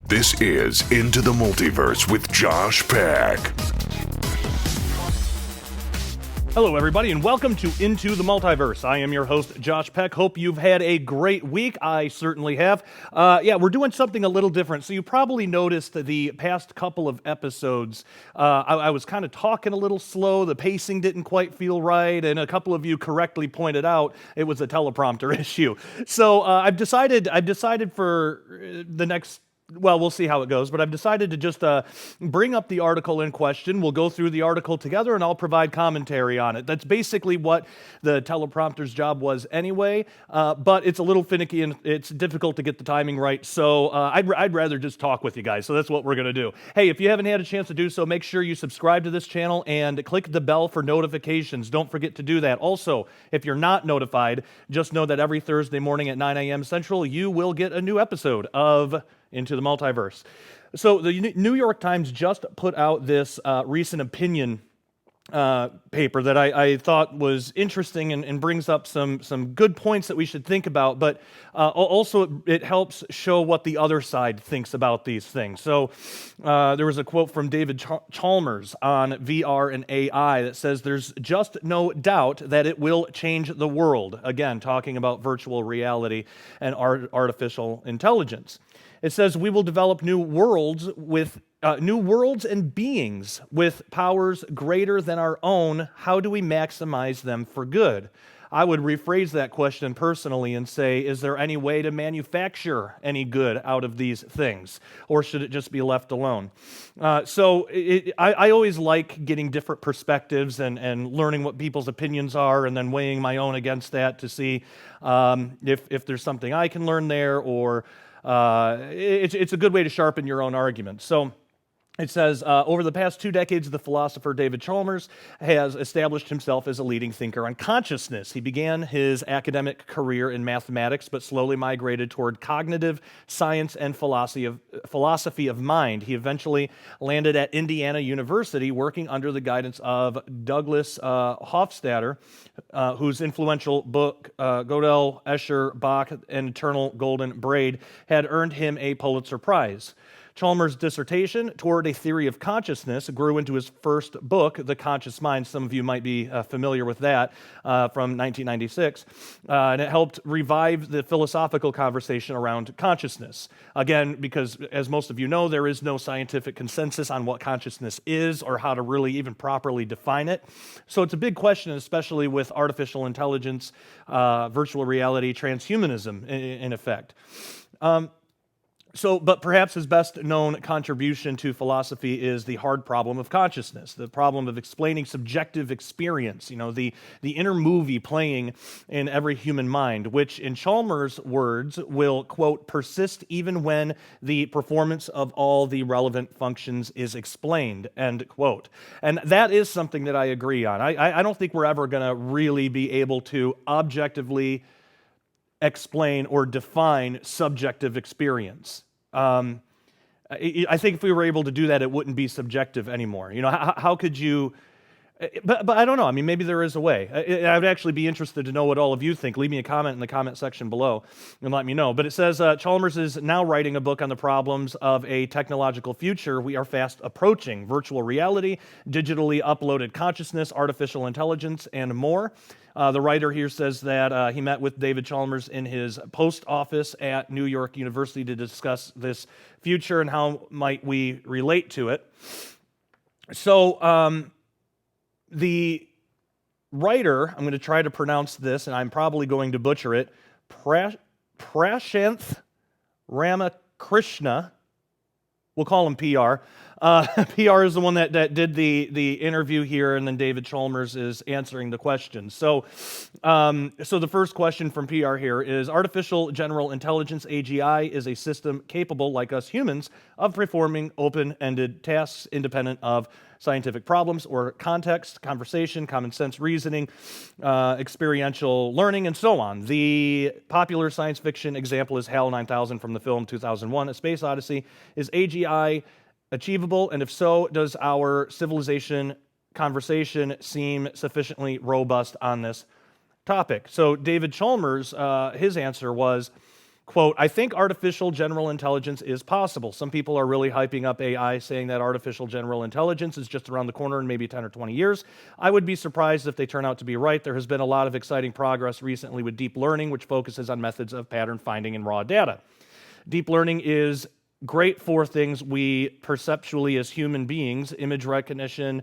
This is Into the Multiverse with Josh Peck. Hello, everybody, and welcome to Into the Multiverse. I am your host, Josh Peck. Hope you've had a great week. I certainly have. We're doing something a little different. So you probably noticed the past couple of episodes, I was kind of talking a little slow. The pacing didn't quite feel right, and a couple of you correctly pointed out it was a teleprompter issue. So I've decided for the next. Well, we'll see how it goes, but I've decided to just bring up the article in question. We'll go through the article together, and I'll provide commentary on it. That's basically what the teleprompter's job was anyway, but it's a little finicky, and it's difficult to get the timing right, so I'd rather just talk with you guys, so that's what we're going to do. Hey, if you haven't had a chance to do so, make sure you subscribe to this channel and click the bell for notifications. Don't forget to do that. Also, if you're not notified, just know that every Thursday morning at 9 a.m. Central, you will get a new episode of Into the Multiverse. So the New York Times just put out this recent opinion paper that I thought was interesting and brings up some good points that we should think about, but also it helps show what the other side thinks about these things. So there was a quote from David Chalmers on VR and AI that says, "There's just no doubt that it will change the world." Again, talking about virtual reality and artificial intelligence. It says, "We will develop new worlds and beings with powers greater than our own. How do we maximize them for good?" I would rephrase that question personally and say, is there any way to manufacture any good out of these things? Or should it just be left alone? I always like getting different perspectives and learning what people's opinions are and then weighing my own against that to see if there's something I can learn there, or it's a good way to sharpen your own argument. So it says, over the past 2 decades, the philosopher David Chalmers has established himself as a leading thinker on consciousness. He began his academic career in mathematics, but slowly migrated toward cognitive science and philosophy of mind. He eventually landed at Indiana University, working under the guidance of Douglas Hofstadter, whose influential book, Gödel, Escher, Bach, and Eternal Golden Braid, had earned him a Pulitzer Prize. Chalmers' dissertation, Toward a Theory of Consciousness, grew into his first book, The Conscious Mind. Some of you might be familiar with that, from 1996. And it helped revive the philosophical conversation around consciousness. Again, because as most of you know, there is no scientific consensus on what consciousness is or how to really even properly define it. So it's a big question, especially with artificial intelligence, virtual reality, transhumanism in effect. But perhaps his best-known contribution to philosophy is the hard problem of consciousness, the problem of explaining subjective experience, the inner movie playing in every human mind, which in Chalmers' words will, quote, persist even when the performance of all the relevant functions is explained, end quote. And that is something that I agree on. I don't think we're ever going to really be able to objectively explain or define subjective experience. I think if we were able to do that, it wouldn't be subjective anymore. How could you? But I don't know. I mean, maybe there is a way. I would actually be interested to know what all of you think. Leave me a comment in the comment section below and let me know. But it says, Chalmers is now writing a book on the problems of a technological future we are fast approaching: virtual reality, digitally uploaded consciousness, artificial intelligence, and more. The writer here says that he met with David Chalmers in his post office at New York University to discuss this future and how might we relate to it. So the writer, I'm going to try to pronounce this, and I'm probably going to butcher it, Prashanth Ramakrishna, we'll call him PR. PR is the one that did the interview here, and then David Chalmers is answering the question. So the first question from PR here is, Artificial General Intelligence, AGI, is a system capable, like us humans, of performing open-ended tasks independent of scientific problems or context, conversation, common sense reasoning, experiential learning, and so on. The popular science fiction example is HAL 9000 from the film 2001: A Space Odyssey. Is AGI achievable? And if so, does our civilization conversation seem sufficiently robust on this topic? So David Chalmers, his answer was, Quote, I think artificial general intelligence is possible. Some people are really hyping up AI, saying that artificial general intelligence is just around the corner in maybe 10 or 20 years. I would be surprised if they turn out to be right. There has been a lot of exciting progress recently with deep learning, which focuses on methods of pattern finding in raw data. Deep learning is great for things we perceptually as human beings, image recognition,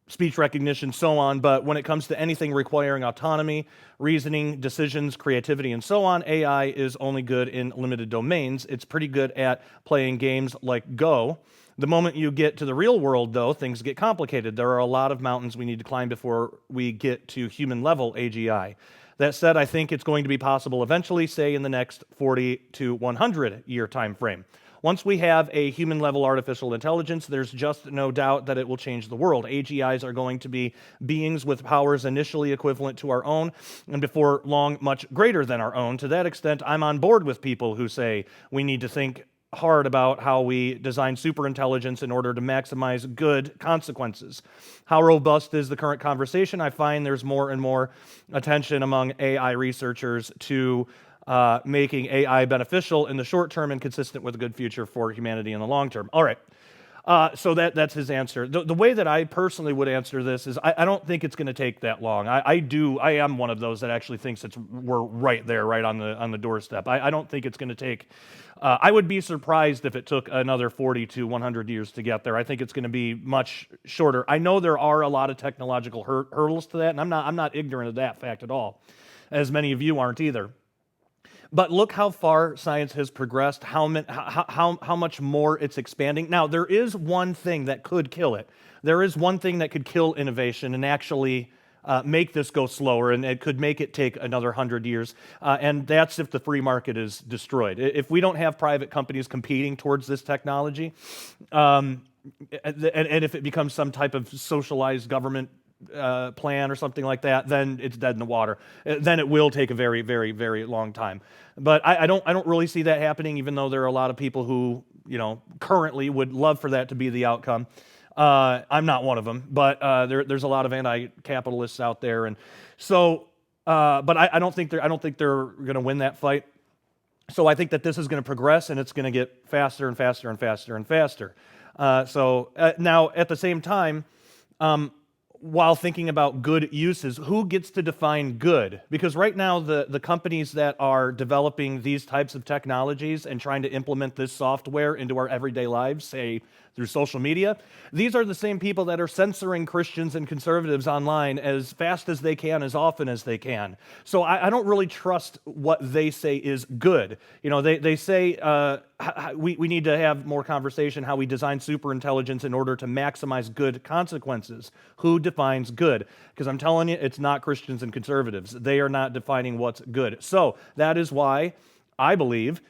speech recognition, so on, but when it comes to anything requiring autonomy, reasoning, decisions, creativity, and so on, AI is only good in limited domains. It's pretty good at playing games like Go. The moment you get to the real world, though, things get complicated. There are a lot of mountains we need to climb before we get to human-level AGI. That said, I think it's going to be possible eventually, say in the next 40 to 100 year time frame. Once we have a human-level artificial intelligence, there's just no doubt that it will change the world. AGIs are going to be beings with powers initially equivalent to our own, and before long, much greater than our own. To that extent, I'm on board with people who say we need to think hard about how we design superintelligence in order to maximize good consequences. How robust is the current conversation? I find there's more and more attention among AI researchers to making AI beneficial in the short term and consistent with a good future for humanity in the long term. All right, so that's his answer. The way that I personally would answer this is I don't think it's going to take that long. I am one of those that actually thinks we're right there, right on the doorstep. I don't think it's going to take. I would be surprised if it took another 40 to 100 years to get there. I think it's going to be much shorter. I know there are a lot of technological hurdles to that, and I'm not ignorant of that fact at all, as many of you aren't either. But look how far science has progressed, how much more it's expanding. Now, there is one thing that could kill it. There is one thing that could kill innovation and actually make this go slower, and it could make it take another 100 years, and that's if the free market is destroyed. If we don't have private companies competing towards this technology, and if it becomes some type of socialized government plan or something like that, then it's dead in the water. Then it will take a very, very, very long time. But I don't really see that happening, even though there are a lot of people who, currently would love for that to be the outcome. I'm not one of them, but there's a lot of anti-capitalists out there, and so. But I don't think they're going to win that fight. So I think that this is going to progress, and it's going to get faster and faster and faster and faster. Now, at the same time, while thinking about good uses, who gets to define good? Because right now, the companies that are developing these types of technologies and trying to implement this software into our everyday lives, say through social media, these are the same people that are censoring Christians and conservatives online as fast as they can, as often as they can. So I don't really trust what they say is good. They say we need to have more conversation how we design superintelligence in order to maximize good consequences. Who defines good? Because I'm telling you, it's not Christians and conservatives. They are not defining what's good. So that is why I believe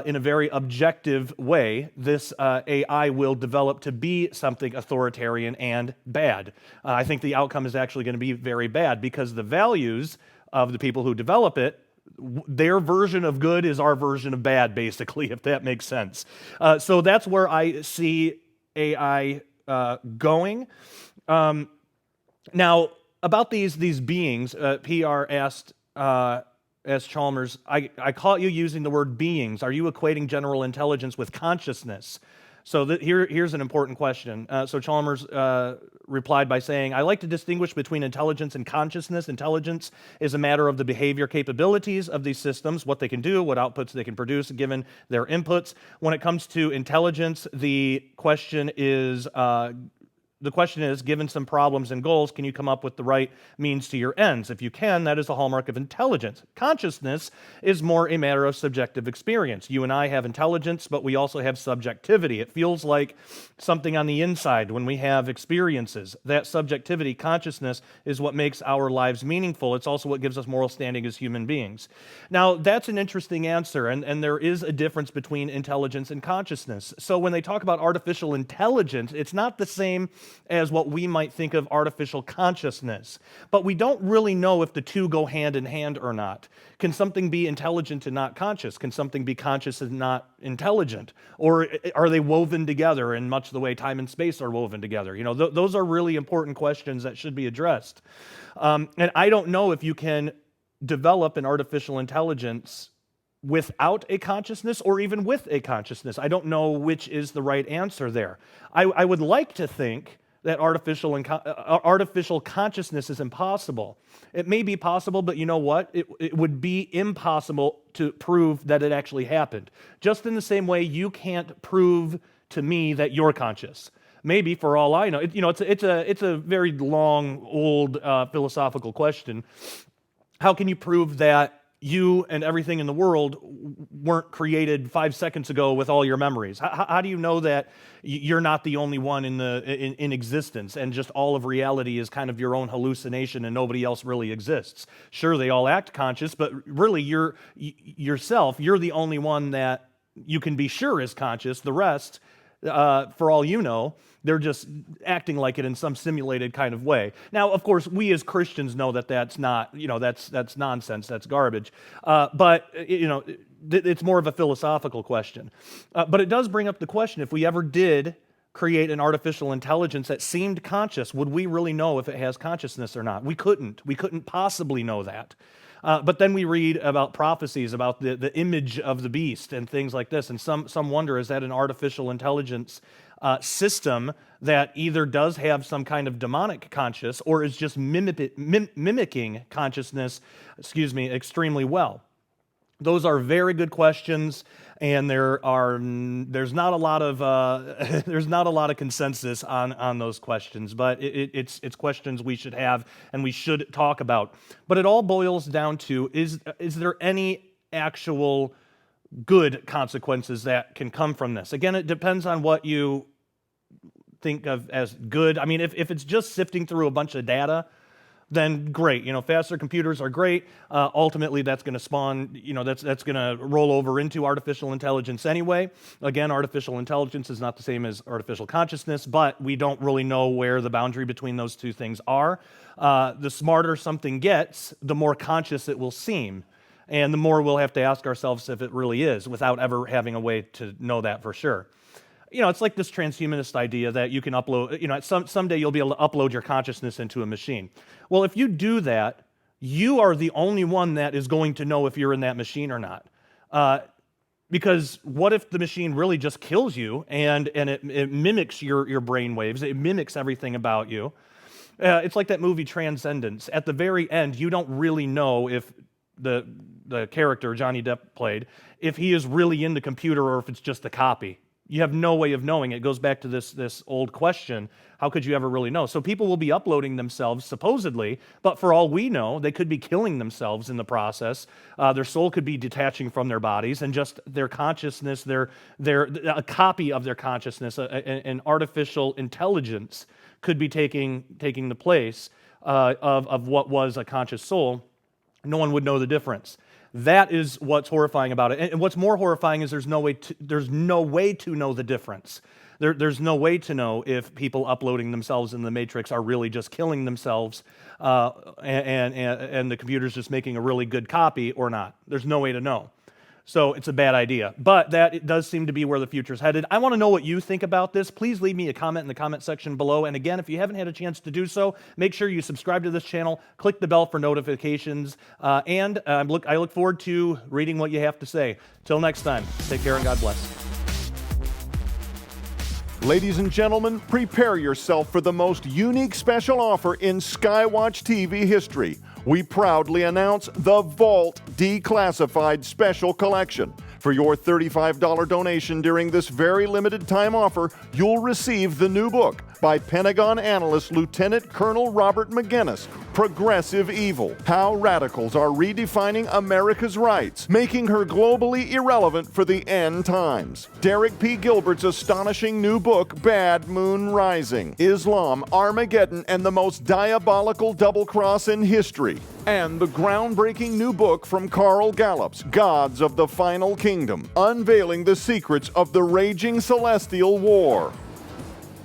in a very objective way, this AI will develop to be something authoritarian and bad. I think the outcome is actually going to be very bad because the values of the people who develop it, their version of good is our version of bad, basically, if that makes sense. So that's where I see AI going. Now, about these beings, PR asked, as Chalmers, I caught you using the word beings. Are you equating general intelligence with consciousness? So here's an important question. So Chalmers replied by saying, I like to distinguish between intelligence and consciousness. Intelligence is a matter of the behavior capabilities of these systems, what they can do, what outputs they can produce given their inputs. When it comes to intelligence, the question is, given some problems and goals, can you come up with the right means to your ends? If you can, that is a hallmark of intelligence. Consciousness is more a matter of subjective experience. You and I have intelligence, but we also have subjectivity. It feels like something on the inside when we have experiences. That subjectivity, consciousness, is what makes our lives meaningful. It's also what gives us moral standing as human beings. Now, that's an interesting answer, and there is a difference between intelligence and consciousness. So when they talk about artificial intelligence, it's not the same as what we might think of artificial consciousness. But we don't really know if the two go hand in hand or not. Can something be intelligent and not conscious? Can something be conscious and not intelligent? Or are they woven together in much the way time and space are woven together? Those are really important questions that should be addressed. And I don't know if you can develop an artificial intelligence without a consciousness or even with a consciousness? I don't know which is the right answer there. I would like to think that artificial consciousness is impossible. It may be possible, but you know what? It would be impossible to prove that it actually happened. Just in the same way you can't prove to me that you're conscious. Maybe, for all I know, it's a very long, old philosophical question. How can you prove that you and everything in the world weren't created 5 seconds ago with all your memories? How do you know that you're not the only one in existence and just all of reality is kind of your own hallucination and nobody else really exists? Sure, they all act conscious, but really you're the only one that you can be sure is conscious. The rest, for all you know, they're just acting like it in some simulated kind of way. Now, of course, we as Christians know that that's not, that's nonsense, that's garbage. But it's more of a philosophical question. But it does bring up the question, if we ever did create an artificial intelligence that seemed conscious, would we really know if it has consciousness or not? We couldn't. We couldn't possibly know that. But then we read about prophecies about the image of the beast and things like this, and some wonder, is that an artificial intelligence system that either does have some kind of demonic conscious or is just mimicking consciousness, extremely well? Those are very good questions, and there's not a lot of consensus on those questions. But it's questions we should have and we should talk about. But it all boils down to, is there any actual good consequences that can come from this? Again, it depends on what you think of as good. I mean, if it's just sifting through a bunch of data, then great. Faster computers are great. Ultimately, that's going to spawn, that's going to roll over into artificial intelligence anyway. Again, artificial intelligence is not the same as artificial consciousness, but we don't really know where the boundary between those two things are. The smarter something gets, the more conscious it will seem. And the more we'll have to ask ourselves if it really is, without ever having a way to know that for sure. It's like this transhumanist idea that you can upload, someday you'll be able to upload your consciousness into a machine. Well, if you do that, you are the only one that is going to know if you're in that machine or not. Because what if the machine really just kills you and it mimics your brain waves, it mimics everything about you? It's like that movie Transcendence. At the very end, you don't really know if the character Johnny Depp played, if he is really in the computer or if it's just a copy. You have no way of knowing. It goes back to this old question, how could you ever really know? So people will be uploading themselves, supposedly, but for all we know, they could be killing themselves in the process. Their soul could be detaching from their bodies, and just their consciousness, a copy of their consciousness, an artificial intelligence could be taking the place of what was a conscious soul. No one would know the difference. That is what's horrifying about it. And what's more horrifying is there's no way to know the difference. There's no way to know if people uploading themselves in the Matrix are really just killing themselves and the computer's just making a really good copy or not. There's no way to know. So it's a bad idea. But it does seem to be where the future's headed. I want to know what you think about this. Please leave me a comment in the comment section below. And again, if you haven't had a chance to do so, make sure you subscribe to this channel, click the bell for notifications, and I look forward to reading what you have to say. Till next time, take care and God bless. Ladies and gentlemen, prepare yourself for the most unique special offer in Skywatch TV history. We proudly announce the Vault Declassified Special Collection. For your $35 donation during this very limited time offer, you'll receive the new book by Pentagon analyst Lieutenant Colonel Robert McGinnis, Progressive Evil: How Radicals Are Redefining America's Rights, Making Her Globally Irrelevant for the End Times. Derek P. Gilbert's astonishing new book, Bad Moon Rising: Islam, Armageddon, and the Most Diabolical Double Cross in History. And the groundbreaking new book from Carl Gallup's Gods of the Final Kingdom, unveiling the secrets of the raging celestial war.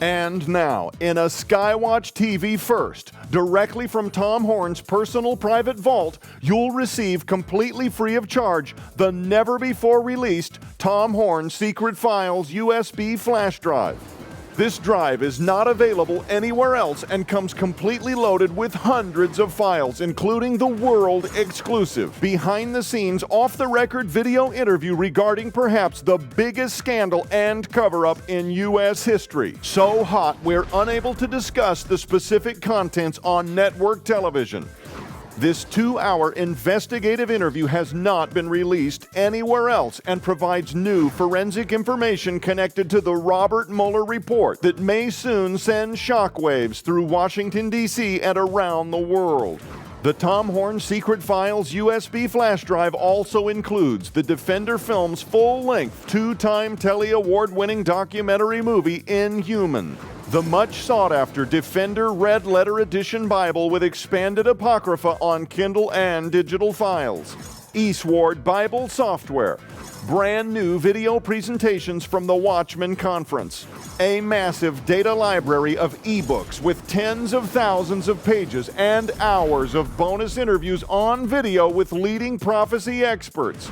And now, in a Skywatch TV first, directly from Tom Horn's personal private vault, you'll receive completely free of charge the never-before-released Tom Horn Secret Files USB flash drive. This drive is not available anywhere else and comes completely loaded with hundreds of files, including the world exclusive, behind-the-scenes, off-the-record video interview regarding perhaps the biggest scandal and cover-up in U.S. history. So hot, we're unable to discuss the specific contents on network television. This 2-hour investigative interview has not been released anywhere else and provides new forensic information connected to the Robert Mueller report that may soon send shockwaves through Washington, D.C. and around the world. The Tom Horn Secret Files USB flash drive also includes the Defender Films full-length, 2-time Telly Award-winning documentary movie Inhuman, the much-sought-after Defender Red Letter Edition Bible with expanded Apocrypha on Kindle and digital files, Eastward Bible software, brand new video presentations from the Watchmen Conference, a massive data library of ebooks with tens of thousands of pages and hours of bonus interviews on video with leading prophecy experts.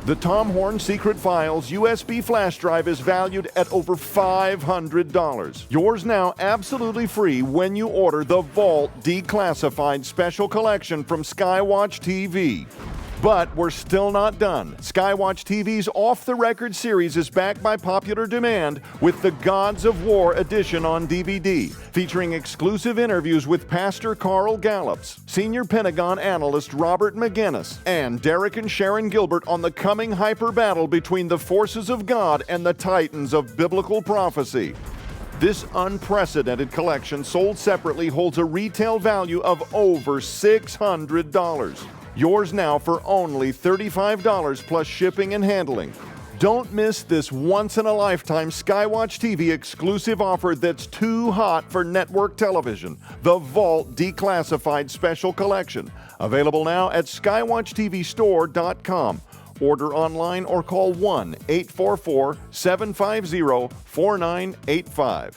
The Tom Horn Secret Files USB flash drive is valued at over $500. Yours now absolutely free when you order the Vault Declassified Special Collection from Skywatch TV. But we're still not done. Skywatch TV's Off the Record series is back by popular demand with the Gods of War edition on DVD, featuring exclusive interviews with Pastor Carl Gallups, senior Pentagon analyst Robert McGinnis, and Derek and Sharon Gilbert on the coming hyper battle between the forces of God and the titans of biblical prophecy. This unprecedented collection, sold separately, holds a retail value of over $600. Yours now for only $35 plus shipping and handling. Don't miss this once-in-a-lifetime Skywatch TV exclusive offer that's too hot for network television. The Vault Declassified Special Collection. Available now at skywatchtvstore.com. Order online or call 1-844-750-4985.